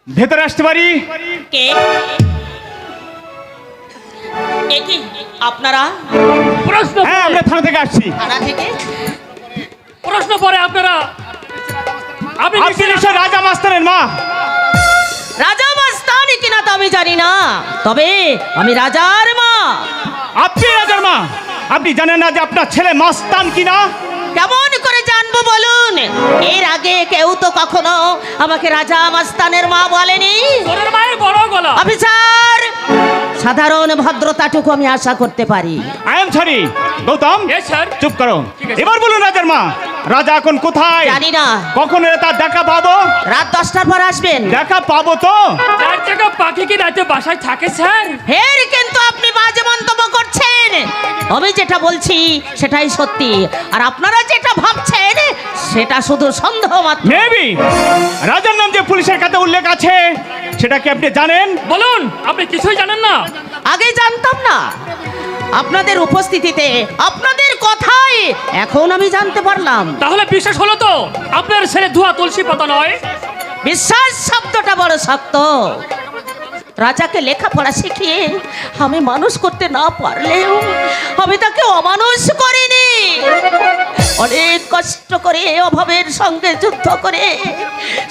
ভেতরে আসতে পারি? কে কে কি আপনারা? প্রশ্ন হ্যাঁ, আমরা থানা থেকে আসছি। থানা থেকে? প্রশ্ন পরে আপনারা আপনি আপনি নিশ্চয় রাজা মাস্টারের মা? রাজা মাস্তানি কিনা তো আমি জানি না, তবে আমি রাজার মা। আপনি রাজার মা? আপনি জানেন না যে আপনার ছেলে মাস্তান কিনা? কেমন করে জানবো বলুন? এর আগে কেউ তো কখনো আমাকে রাজা মাস্তানের মা বলেনি। ওর মায়ের বড় গলা। অফিসার, সাধারণ ভদ্রতাটুকু আমি আশা করতে পারি। I am sorry. Gautam, Yes, sir. চুপ করো। ঠিক আছে। এবার বলুন রাজার মা, রাজা এখন কোথায়? জানি না। কখন এলে তার দেখা পাবো? রাত 10টার পর আসবেন। দেখা পাবো তো? চার চাকা পাখি কি রাতে বাসায় থাকে স্যার? ফের কিন্তু আপনি বাজে মন্তব্য করছেন। আমি যেটা বলছি সেটাই সত্যি, আর আপনারা যেটা ভাবছেন সেটা শুধু সন্দেহ মাত্র। মেবি রাজার নাম যে পুলিশের কাছে উল্লেখ আছে সেটা কি আপনি জানেন? বলুন, আপনি কিছুই জানেন না? আগে জানতাম না, আপনাদের উপস্থিতিতে, আপনাদের কথাই এখন আমি জানতে পারলাম। তাহলে বিশ্বাস হলো তো আপনার ছেলে ধোয়া তুলসী পাতা নয়? বিশ্বাস শব্দটা বড় শক্ত। রাজাকে লেখাপড়া শিখিয়ে আমি মানুষ করতে না পারলেও আমি তাকে অমানুষ করিনি। অনেক কষ্ট করে, অভাবের সঙ্গে যুদ্ধ করে,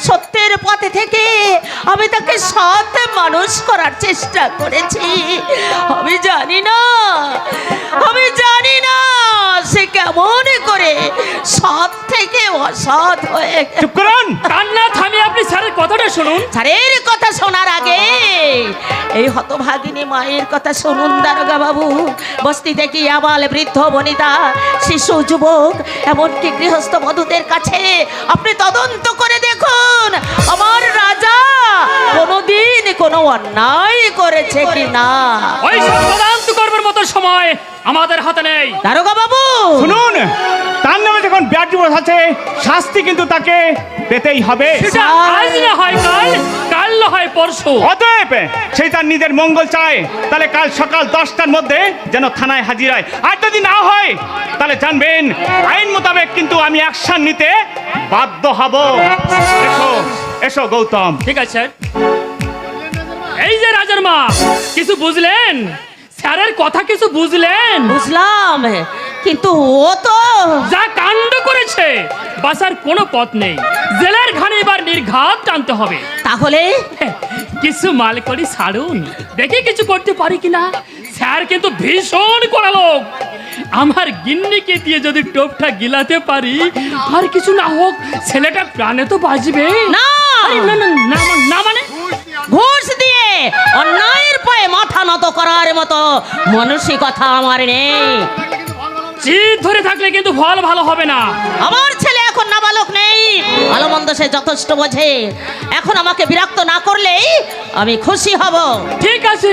সত্যের পথে থেকে আমি তাকে সৎ মানুষ করার চেষ্টা করেছি। আমি জানি না সে কেমন করে সৎ থেকে অসৎ হয়ে গেছে। চুপ করুন। কান্না থামিয়ে আপনি স্যারের কথাটা শুনুন। স্যারের কথা শোনার আগে এই হতভাগিনী মায়ের কথা শুনুন দারোগা বাবু। বস্তিতে কি আবাল বৃদ্ধ বনিতা, শিশু, যুবক, এমনকি গৃহস্থ বধূদের কাছে আপনি তদন্ত করে দেখুন আমার রাজা কোনোদিন কোনো অন্যায় করেছে কিনা। ওই সব তদন্ত করবার মতো সময় আমাদের হাতে নেই। দারোগা বাবু শুনুন, তার নামে যখন ব্যাড ডিভোর্স আছে, শাস্তি কিন্তু তাকে পেতেই হবে। সেটা আজ না হয় কাল, কাল না হয় পরশু। অতএব সেই তার নিজের মঙ্গল চায়, তাহলে কাল সকাল 10টার মধ্যে যেন থানায় হাজির হয়। আর যদি না হয় তাহলে জানবেন আইন মোতাবেক কিন্তু আমি অ্যাকশন নিতে বাধ্য হব। এসো এসো গৌতম। ঠিক আছে স্যার। এই যে রাজার মা, কিছু বুঝলেন? স্যারের কথা কিছু বুঝলেন? বুঝলাম, কিন্তু ও তো যা কাণ্ড করেছে বাঁচার কোনো পথ নেই। জেলের ঘানি এবার নির্ঘাত টানতে হবে। তাহলে কিছু মাল করি ছাড়ুন, দেখি কিছু করতে পারি কিনা। স্যার কিন্তু ভীষণ কড়া লোক। আমার গিন্নিকে দিয়ে যদি টোপটা গিলাতে পারি, আর কিছু না হোক ছেলেটা প্রাণে তো বাঁচবে। না আরে না না না না, মানে ঘুষ দিয়ে অন্যায়ের পায়ে মাথা নত করার মতো মানসিকতা আমার নেই। জিদ ধরে থাকলে কিন্তু ফল ভালো হবে না। আমার ছেলে এখন নাবালক নেই, ভালো মন্দ সে যথেষ্ট বোঝে। এখন আমাকে বিরক্ত না করলেই আমি খুশি হব। ঠিক আছে,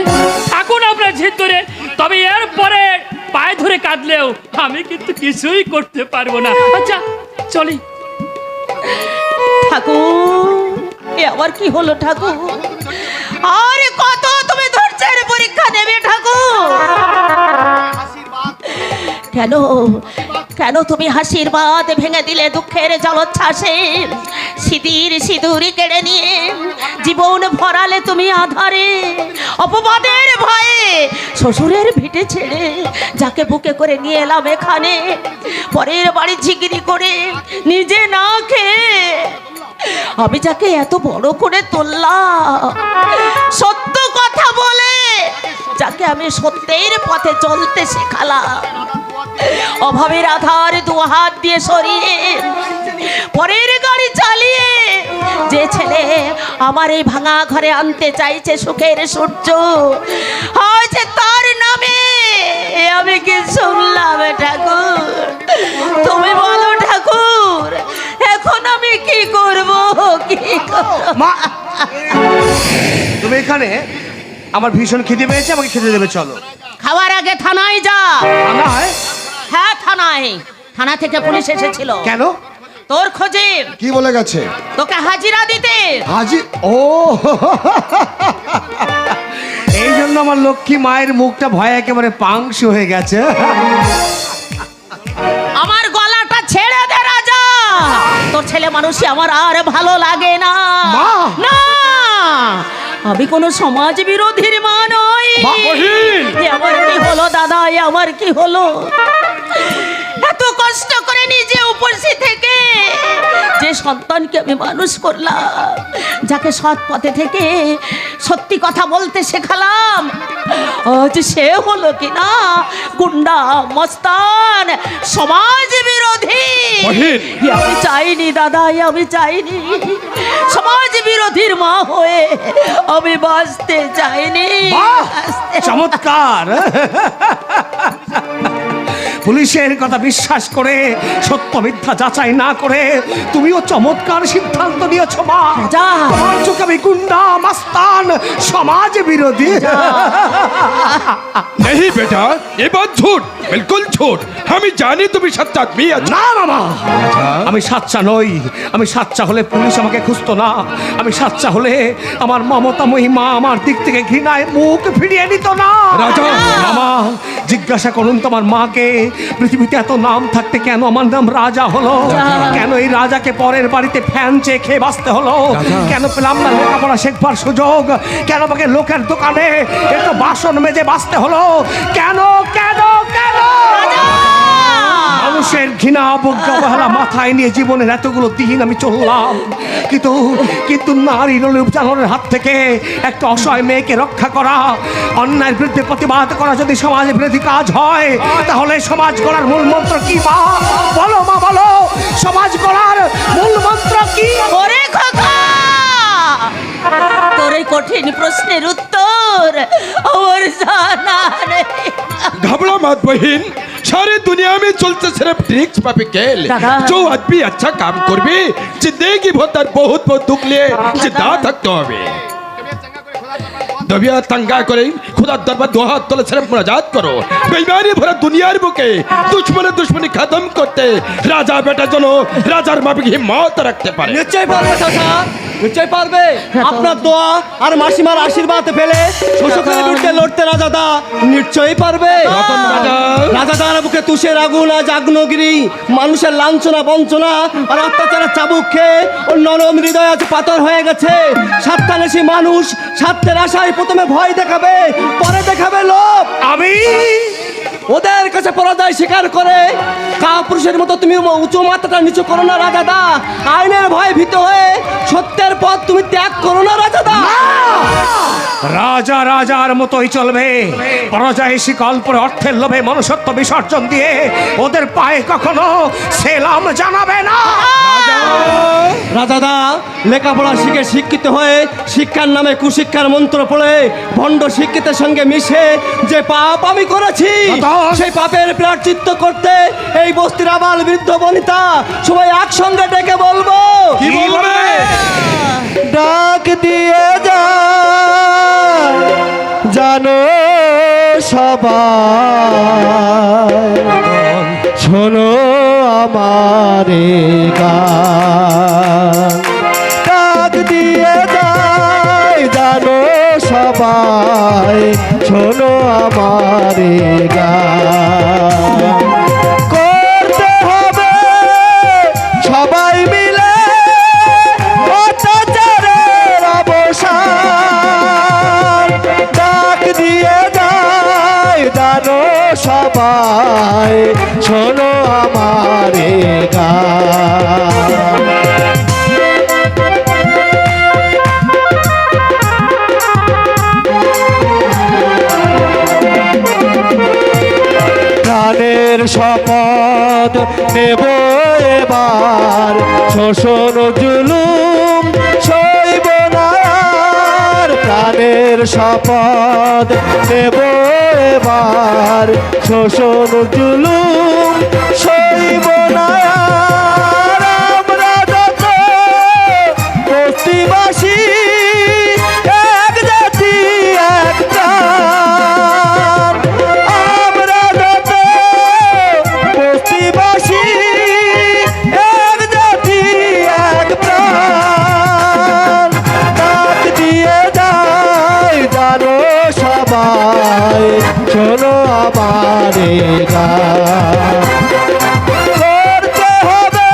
থাকুন আপনার জিদ ধরে। তবে এরপরে পায়ে ধরে কাঁদলেও আমি কিন্তু কিছুই করতে পারবো না। আচ্ছা চলি। ঠাকুর, এ আবার কি হলো ঠাকুর? আরে কত তুমি ধৈর্যের পরীক্ষা নেবে ঠাকুর? কেন কেন তুমি হাসির বাঁধ ভেঙে দিলে দুঃখের জলোচ্ছ্বাসে? সিঁদুর কেড়ে নিয়ে জীবন ভরালে তুমি আধারে। অপবাদের ভয়ে শ্বশুরের ভিটে ছেড়ে যাকে বুকে করে নিয়ে এলাম এখানে, পরের বাড়ি ঝিগিরি করে নিজে না খেয়ে আমি যাকে এত বড় করে তুললাম, সত্য কথা বলে যাকে আমি সত্যের পথে চলতে শেখালাম, অভাবের আধার দু হাত দিয়ে সরিয়ে পরের গাড়ি চালিয়ে যে ছেলে আমার এই ভাঙা ঘরে আনতে চাইছে সুখের সূর্য, আজ তার নামে আমি কি শুনলাম ঠাকুর? তুমি বলো ঠাকুর, এখন আমি কি করব? কি মা, তুমি এখানে? আমার ভীষণ খিদে পেয়েছে, আমাকে খেতে দেবে, চলো। খাওয়ার আগে থানায় যা। থানায়? হ্যাঁ থানায়। থানা থেকে পুলিশ এসেছিল। কেন? তোর খোঁজে। কি বলে গেছে? তোকে হাজিরা দিতে। হাজি? ও এই জন্য আমার লক্ষ্মী মায়ের মুখটা ভয়ে একেবারে পাংশু হয়ে গেছে। আমার গলাটা ছেড়ে দে রাজা, তোর ছেলে মানুষই আমার আর ভালো লাগে না। মা! না আমি কোনো সমাজ বিরোধীর মা নই। বহিন! এ আমার কি হলো দাদা, এ আমার কি হলো? এত কষ্ট করে নিজে উপস্থিত থেকে যে সন্তানকে আমি মানুষ করলাম, যাকে সৎ পথে থেকে সত্যি কথা বলতে শেখালাম, আজ সে হলো কি না গুন্ডা, মস্তান, সমাজ বিরোধী। বহিন! এ আমি চাইনি দাদা, এ আমি চাইনি। সমাজ বিরোধীর মা হয়ে আমি বাঁচতে চাইনি। বাহ! বাঁচতে- চমৎকার। পুলিশের কথা বিশ্বাস করে সত্য মিথ্যা যাচাই না করে তুমিও চমৎকার সিদ্ধান্ত নিয়েছো মা। যা। তোমার চোখে আমি গুন্ডা, মাস্তান, সমাজ বিরোধী। नहीं बेटा, ये बात झूठ, बिल्कुल झूठ। हम जानी तुम सच्चा आदमी अच्छा। না মামা, আমি সাচ্চা নই। আমি সাচ্চা হলে পুলিশ আমাকে খুঁজতো না। আমি সাচ্চা হলে আমার মমতাময়ী মা আমার দিক থেকে ঘৃণায় মুখ ফিরিয়ে নিত না। রাজা! মামা, জিজ্ঞাসা করুন তোমার মাকে, পৃথিবীতে এত নাম থাকতে কেন আমার নাম রাজা হলো? কেন এই রাজাকে পরের বাড়িতে ফ্যান চেয়ে খেয়ে বাঁচতে হলো? কেন পেলাম না লেখাপড়া শেখবার সুযোগ? কেন আমাকে লোকের দোকানে একটু বাসন মেজে বাঁচতে হলো? কেন কেন কেন? মানুষের ঘৃণা, অবজ্ঞা, অবহেলা মাথায় নিয়ে জীবনের এতগুলো দিন আমি চললাম, কিন্তু কিন্তু নারী লোলুপ জানোয়ারের হাত থেকে একটা অসহায় মেয়েকে রক্ষা করা, অন্যায়ের বিরুদ্ধে প্রতিবাদ করা যদি সমাজ বিরোধী কাজ হয়, তাহলে সমাজ গড়ার মূল মন্ত্র কি মা? বলো মা, বলো, সমাজ গড়ার মূল মন্ত্র কি? ওরে খোকা, তোর এই কঠিন প্রশ্নের উত্তর আমার জানা নেই। घबरा मत बहन, सारी दुनिया में चलते सिर्फ ट्रिक्स पापी खेल। दादा। जो आदमी अच्छा काम करबे जिंदगी भर तार बहुत बहुत दुख लिए जिंदा থাকতে হবে। दबिया तंगा करे खुदा दरबार दो हाथ तले सिर्फ मुनाजात करो। बेईमानी भरा दुनियार बुके दुश्मनी खत्म করতে রাজা বেটা জন্য রাজার মাপিক হিম্মত রাখতে পারে। নিশ্চয়ই পারবে চাচা, নিশ্চয়ই পারবে। আপনার দোয়া আর মাসিমার আশীর্বাদ পেলে শোষকের বিরুদ্ধে লড়তে রাজাদা নিশ্চয়ই পারবে। রতন রাজা। রাজাদার বুকে তুষের আগুন আজ আগ্নেয়গিরি, মানুষের লাঞ্ছনা বঞ্চনা আর অত্যাচারের চাবুক খেয়ে ওর নরম হৃদয় আজ পাথর হয়ে গেছে। স্বার্থান্বেষী মানুষ স্বার্থের আশায় প্রথমে ভয় দেখাবে, পরে দেখাবে লোভ। আমি ওদের কাছে পরাজয় স্বীকার করে কাপুরুষের মতো তুমি উঁচু মাত্রাটা নিচু করো না রাজাদা। আইনের ভয়ে ভীত হয়ে সত্যের পথ তুমি ত্যাগ করো না রাজাদা। রাজা রাজার মতোই চলবে। পরাজয় শিকল পরে অর্থের লোভে মনুষ্যত্ব বিসর্জন দিয়ে ওদের পায়ে কখনো সেলাম জানাবে না। রাজাদা লেখাপড়া শিখে শিক্ষিত হয়ে শিক্ষার নামে কুশিক্ষার মন্ত্র পড়ে ভণ্ড শিক্ষিতের সঙ্গে মিশে যে পাপ আমি করেছি, সেই পাপের প্রায়শ্চিত্ত করতে এই বস্তির আবাল বৃদ্ধ বনিতা সবাই একসঙ্গে ডেকে বলবো। কি বলবে? ডাক দিয়ে যা জানো সবাই, শোনো আমারে গান। ডাক দিয়ে যাই জানো সবাই, শোনো আমারে গান। করতে হবে সবাই মিলে অত্যাচারের অবসান। ডাক দিয়ে যাই জানো সবাই, শোনো আমারে গান। প্রাণের শপথ নেব এবার, শোষণ জুলুম সইব না আর। প্রাণের শপথ নেব এবার, শোষণ জুলুম সইব না আর। আমরা যত বস্তিবাসী এক জাতি এক প্রাণ। আমরা যত বস্তিবাসী এক জাতি এক প্রাণ। ডাক দিয়ে যাই জানো সবাই, শোনো আমারে গান। করতে হবে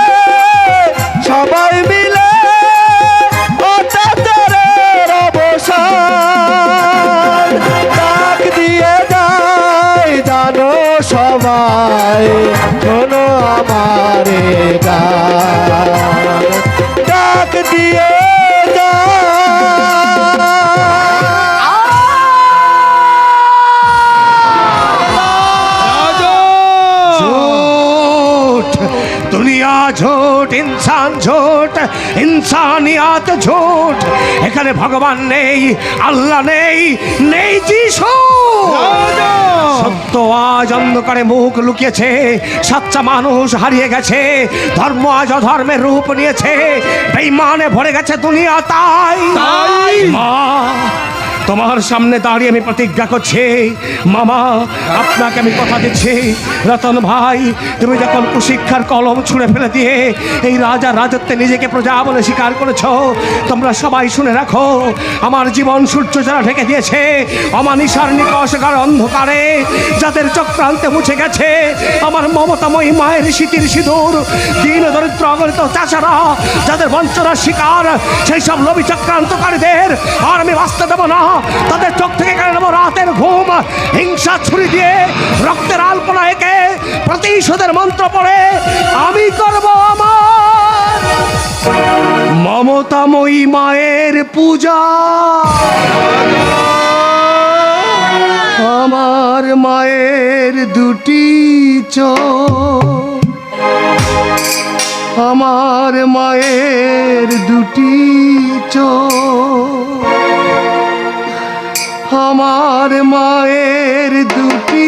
সবাই মিলে অত্যাচারের অবসান। বেইমান ঝোট, ইনসানিয়াত ঝোট। এখানে ভগবান নেই, আল্লাহ নেই, নেই যিশু। সত্য আজ অন্ধকারে মুখ লুকিয়েছে, সাচ্চা মানুষ হারিয়ে গেছে, ধর্ম আজ অধর্মের রূপ নিয়েছে, বেঈমানে ভরে গেছে দুনিয়া। তাই মা, তোমার সামনে দাঁড়িয়ে আমি প্রতিজ্ঞা করছি, মামা আপনাকে আমি কথা দিচ্ছি, রতন ভাই তুমি যখন কুশিক্ষার কলম ছুঁড়ে ফেলে দিয়ে এই রাজা রাজত্বে নিজেকে প্রজা বলে স্বীকার করেছ, তোমরা সবাই শুনে রাখো, আমার জীবন সূর্য যারা ঢেকে দিয়েছে, অমানিসার নিকশকার অন্ধকারে যাদের চক্রান্তে মুছে গেছে, আমার মমতাময়ী মায়ের শীতির সিঁদুর, দিন দরিদ্র অগণিত চাষারা যাদের বঞ্চনার শিকার, সেই সব লোভী চক্রান্তকারীদের আর আমি বাঁচতে দেবো না। তাদের চোখ থেকে কেড়ে নেবো রাতের ঘুম, হিংসা ছুরি দিয়ে রক্তের আলপনা এঁকে প্রতিশোধের মন্ত্র পড়ে আমি করব আমার মমতাময়ী মায়ের পূজা। আমার মায়ের দুটি চোখ, আমার মায়ের দুটি চোখ, আমার মায়ের দুটি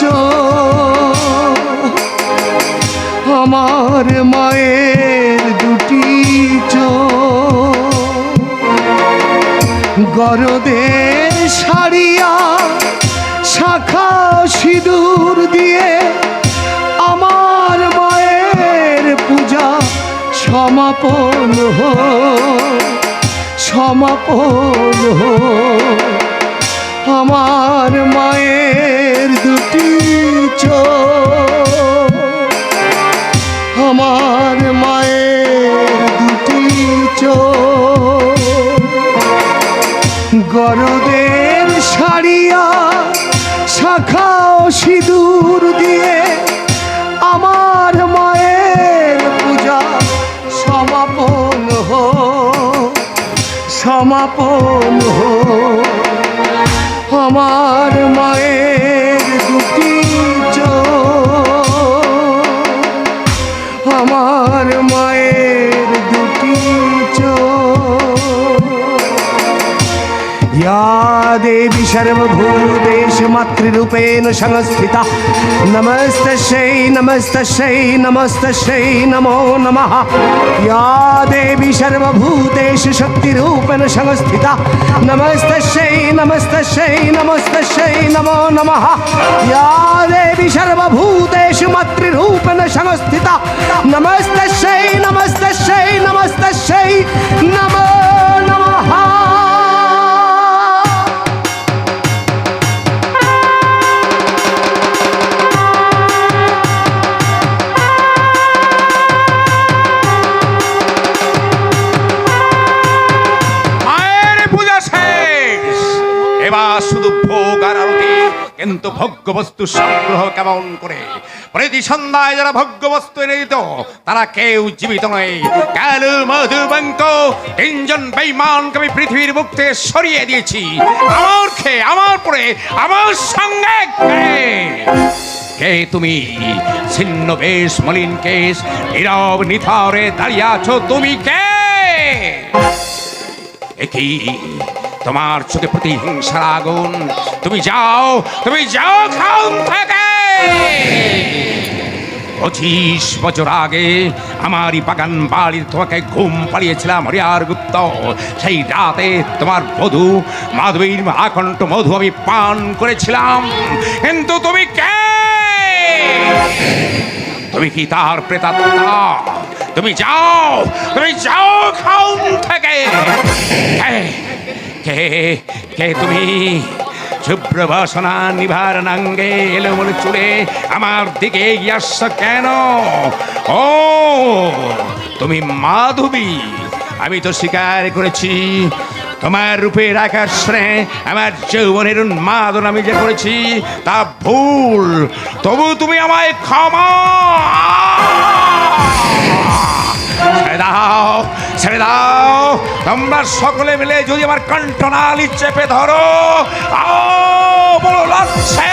চোখ, আমার মায়ের দুটি চোখ, গরদের সারিয়া শাখা সিঁদুর দিয়ে আমার মায়ের পূজা সমাপন হোক, সমাপন হোক। আমার মায়ের দুটি চোখ, আমার মায়ের দুটি চোখ, গরদের সারিয়া শাখা সিঁদুর দিয়ে আমার মায়ের পূজা সমাপন হোক, সমাপন হোক। আমার মায়ের দুটি চোখ, আমার মায়ের দুটি চোখ। या देवी सर्वभूतेषु मातृरूपेण संस्थिता, नमस्तस्यै नमस्तस्यै नमस्तस्यै नमो नमः। या देवी सर्वभूतेषु शक्तिरूपेण संस्थिता, नमस्तस्यै नमस्तस्यै नमस्तस्यै नमो नमः। या देवी सर्वभूतेषु मातृरूपेण संस्थिता, नमस्तस्यै नमस्तस्यै नमस्तस्यै नमो नमः। এবার শুধু ভোগ আর আরতি, কিন্তু ভোগ্যবস্তু সংগ্রহ কেমন করে? প্রতি সন্ধ্যায় যারা ভোগ্যবস্তু এনে দিত তারা কেউ জীবিত নয়। কালু মধু বঙ্ক তিনজন বেঈমানকে আমি পৃথিবীর মুখ থেকে সরিয়ে দিয়েছি। আমার খেয়ে, আমার পরে, আমার সঙ্গে কে তুমি? ছিন্ন বেশ, মলিন কেশ, নীরব নিথরে দাঁড়িয়ে আছো, তুমি কে? একই তোমার চোখে প্রতিহিংসার আগুন, তুমি যাও, তুমি যাও খাউন থেকে। 25 বছর আগে আমারই বাগান বাড়ির তোমাকে ঘুম পাড়িয়েছিলাম হরিয়ার গুপ্ত। সেই রাতে তোমার মধু, মাধবীর আকণ্ঠ মধু আমি পান করেছিলাম, কিন্তু তুমি কে? তুমি কি তার প্রেতাত্মা? তুমি যাও, তুমি যাও খাউন থেকে। কে কে তুমি? শুভ্র বাসনা নিভার নাঙ্গে এলোমেলো চুলে আমার দিকে এগিয়ে আসছ কেন? ও তুমি মাধবী। আমি তো স্বীকার করেছি তোমার রূপের আকর্ষণে আমার যৌবনের উন্মাদন আমি যে করেছি তা ভুল। তবু তুমি আমায় ক্ষমা ছেড়ে দাও, ছেড়ে দাও। তোমরা সকলে মিলে যদি আমার কণ্ঠনালী চেপে ধরো, বলো লাগছে।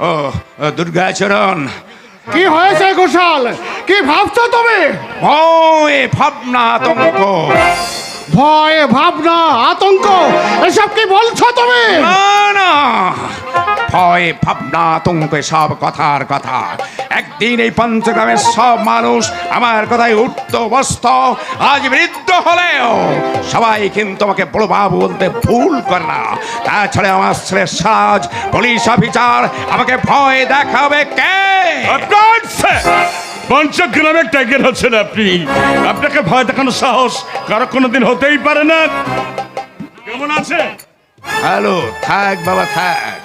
ও দুর্গাচরণ, কি হয়েছে গোসাল? কি ভাবছো তুমি? ভয়, ভাবনা, আতঙ্ক। ভয়, ভাবনা, আতঙ্ক এসব কি বলছো তুমি? না না, ভয়, ভাবনা, আতঙ্ক সব কথার কথা। একদিন এই পঞ্চগ্রামের সব মানুষ আমার কথায় উঠত বসত। আজ বৃদ্ধ হলেও সবাই কিন্তু আমাকে বড় বাবু বলতে ভুল করে না। তাছাড়া আমার ছেলে সাজ পুলিশ অফিসার, আমাকে ভয় দেখাবে কে? পঞ্চগ্রামের ট্যাগের হচ্ছেন আপনি। আপনাকে ভয় দেখানোর সাহস কারো কোনোদিন হতেই পারে না। কেমন আছে? হ্যালো, থাক বাবা থাক।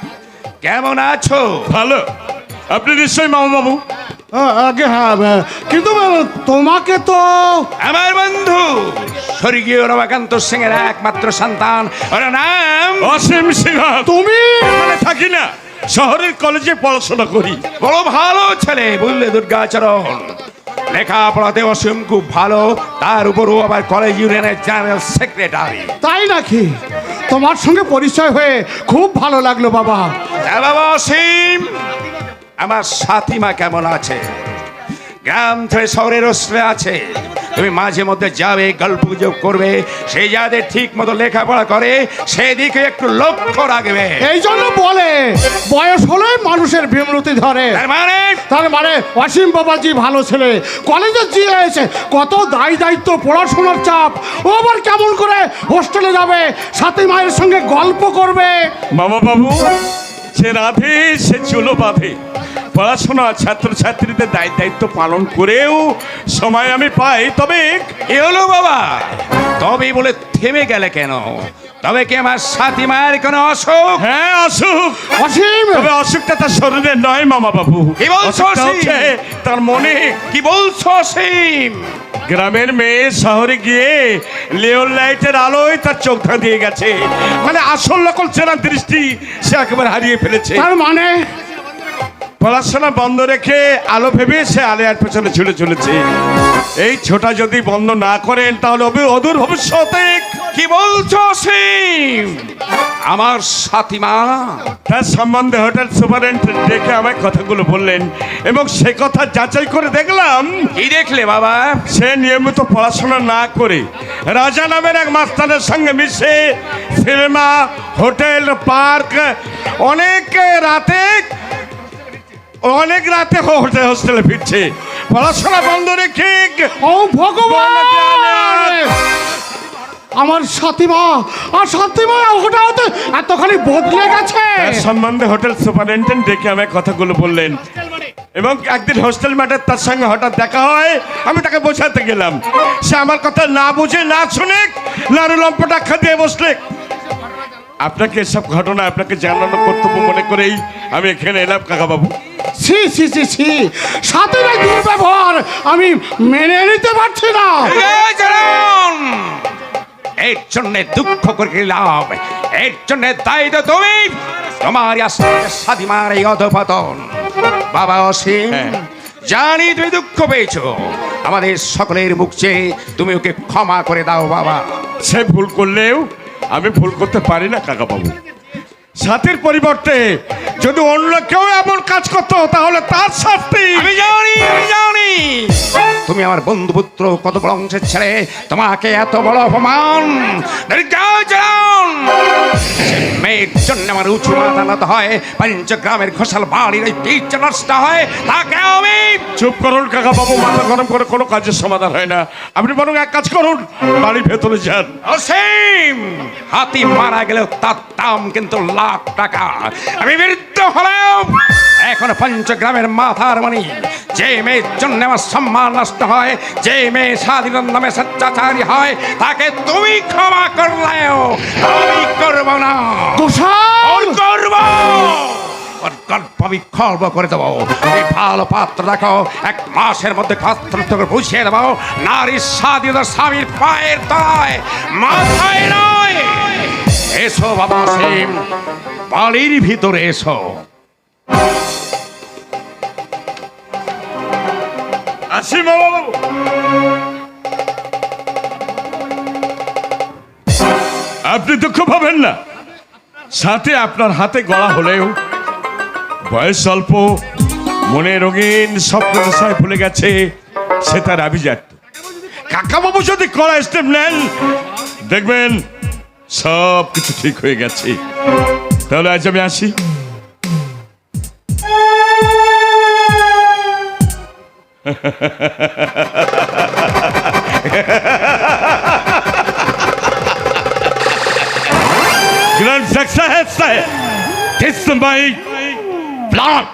কেমন আছো? ভালো। আপনি নিশ্চয়ই মামা বাবু। আগে হ্যাঁ, কিন্তু তোমাকে তো আমার বন্ধু স্বর্গীয় রমাকান্ত সিং এর একমাত্র সন্তান, ওর নাম অসীম সিংহ। তুমি এখানে থাকি না, শহরের কলেজে পড়াশোনা করি। বড় ভালো ছেলে বুঝলে দুর্গাচরণ। লেখাপড়াতে অসীম খুব ভালো, তার উপরও আবার কলেজ ইউনিয়নের জেনারেল সেক্রেটারি। তাই নাকি? তোমার সঙ্গে পরিচয় হয়ে খুব ভালো লাগলো বাবা। হ্যাঁ বাবা অসীম, আমার সাথীমা কেমন আছে? গ্রাম থেকে শহরের অস্ত্রে আছে। তুমি মাঝে মধ্যে যাবে, গল্প গুজব করবে, সেই যাদের ঠিক মতো লেখাপড়া করে সেদিকে একটু লক্ষ্য রাখবে। এই জন্য বলে বয়স হলে মানুষের বিমূর্তি ধরে। তার মানে অসীম বাবাজি ভালো ছেলে, কলেজে গিয়ে এসে কত দায়িত্ব, পড়াশোনার চাপ। ও আবার কেমন করে হোস্টেলে যাবে, সাথী মায়ের সঙ্গে গল্প করবে। মামা বাবু, যে রাধে সে চুলো বাঁধে। পড়াশোনা, ছাত্রছাত্রীদের দায়িত্ব পালন করেও সময় আমি পাই। তবে এ হলো বাবা, তবে বলে থেমে গেলে কেন? তবে কি আমার সাথী মায়ের কোনো অসুখ? হ্যাঁ, অসুখ। অসীম, তবে অসুখটা তার শরীরে নয় মামা বাবু। কি বলছো অসুখটা অসীম? হচ্ছে তার মনে। কি বলছো অসীম? গ্রামের মেয়ে শহরে গিয়ে লেওর লাইটের আলোয় তার চোখ ধাঁধিয়ে গেছে। মানে আসল নকল চেনার দৃষ্টি সে একেবারে হারিয়ে ফেলেছে। তার মানে পড়াশোনা বন্ধ রেখে আলো ভেবে সে আলেয়ার পেছনে ছুটে চলেছে। এই ছোটা যদি বন্ধ না করেন তাহলে অদূর ভবিষ্যতে। কি বলছো অসীম? আমার সাথী মা তার সম্বন্ধে হোটেল সুপারিনটেন্ডেন্ট ডেকে আমায় কথাগুলো বললেন এবং সে কথা যাচাই করে দেখলাম। কি দেখলে বাবা? সে নিয়মিত পড়াশোনা না করে রাজা নামের এক মাস্টারের সঙ্গে মিশে সিনেমা, হোটেল, পার্ক, অনেক রাতে হোস্টেলে ফিরছে পড়াশোনা বন্ধ রেখে। ও ভগবান, আমার সাথীমা আর সাথীমা ওটা হতে এতখানি বদলে গেছে। তার সম্বন্ধে হোটেল সুপারিনটেন্ডেন্ট ডেকে আমায় কথাগুলো বললেন এবং একদিন হোস্টেল মাঠে তার সঙ্গে হঠাৎ দেখা হয়। আমি তাকে বোঝাতে গেলাম, সে আমার কথা না বুঝে না শুনে নারী লম্পট আখ্যা দিয়ে বসলে। আপনাকে এসব ঘটনা আপনাকে জানানো কর্তব্য মনে করেই আমি এখানে এলাম কাকাবাবু। ছি ছি ছি ছি, সাথীর এই দুর্ব্যবহার আমি মেনে নিতে পারছি না। এর জন্য দুঃখ করে লাভ, এর জন্য দায়ী তো তুমি। তোমার সাথীমার এই অধপতন। বাবা অসীম, জানি তুমি দুঃখ পেয়েছো, আমাদের সকলের মুখ চেয়ে তুমি ওকে ক্ষমা করে দাও বাবা। সে ভুল করলেও আমি ভুল করতে পারি না কাকাবাবু। সাথীর পরিবর্তে যদি অন্য কেউ এমন কাজ করতো তাহলে তার শাস্তি। আমি জানি তুমি আমার বন্ধুপুত্র, কত বড় অংশের ছেলে, তোমাকে এত বড় অপমান। মেয়ের জন্য আমার উঁচু মাথা নত হয়, পঞ্চগ্রামের ঘোষাল বাড়ির ওই বীজ নষ্ট হয়, তাকে আমি। চুপ করুন কাকাবাবু, মাথা গরম করে কোনো কাজের সমাধান হয় না। আপনি বরং এক কাজ করুন, বাড়ির ভেতরে যান। অসীম, হাতি মারা গেলেও তার দাম কিন্তু লাখ টাকা। আমি বৃদ্ধ হলেও এখন পঞ্চগ্রামের মাথার মণি। যে মেয়ের জন্য আমার সম্মান নষ্ট হয়, যে মেয়ে স্বাধীনতার নামে স্বেচ্ছাচারী হয়, তাকে তুমি ক্ষমা করলেও আমি করব না। গোসাল, করব ওর গল্প আমি খর্ব করে দেবো। এই ভালো পাত্র দেখো, 1 মাসের মধ্যে পাত্র বুঝিয়ে দেবো। নারীর স্বাধীনতা স্বামীর পায়ের তলায়, মাথায় নয়। এসো বাবা অসীম, বাড়ির ভিতরে এসো। আসি মামা বাবু। আপনি দুঃখ পাবেন না, সাথে আপনার হাতে গড়া হলেও বয়স অল্প, মনে রঙিন স্বপ্ন দশায় ভুলে গেছে সে তার আভিজাত্য। কাকাবাবু যদি কড়া স্টেপ নেন, দেখবেন সব কিছু ঠিক হয়ে গেছে। তাহলে আজ আমি আসি। Grand Success! This is my plan!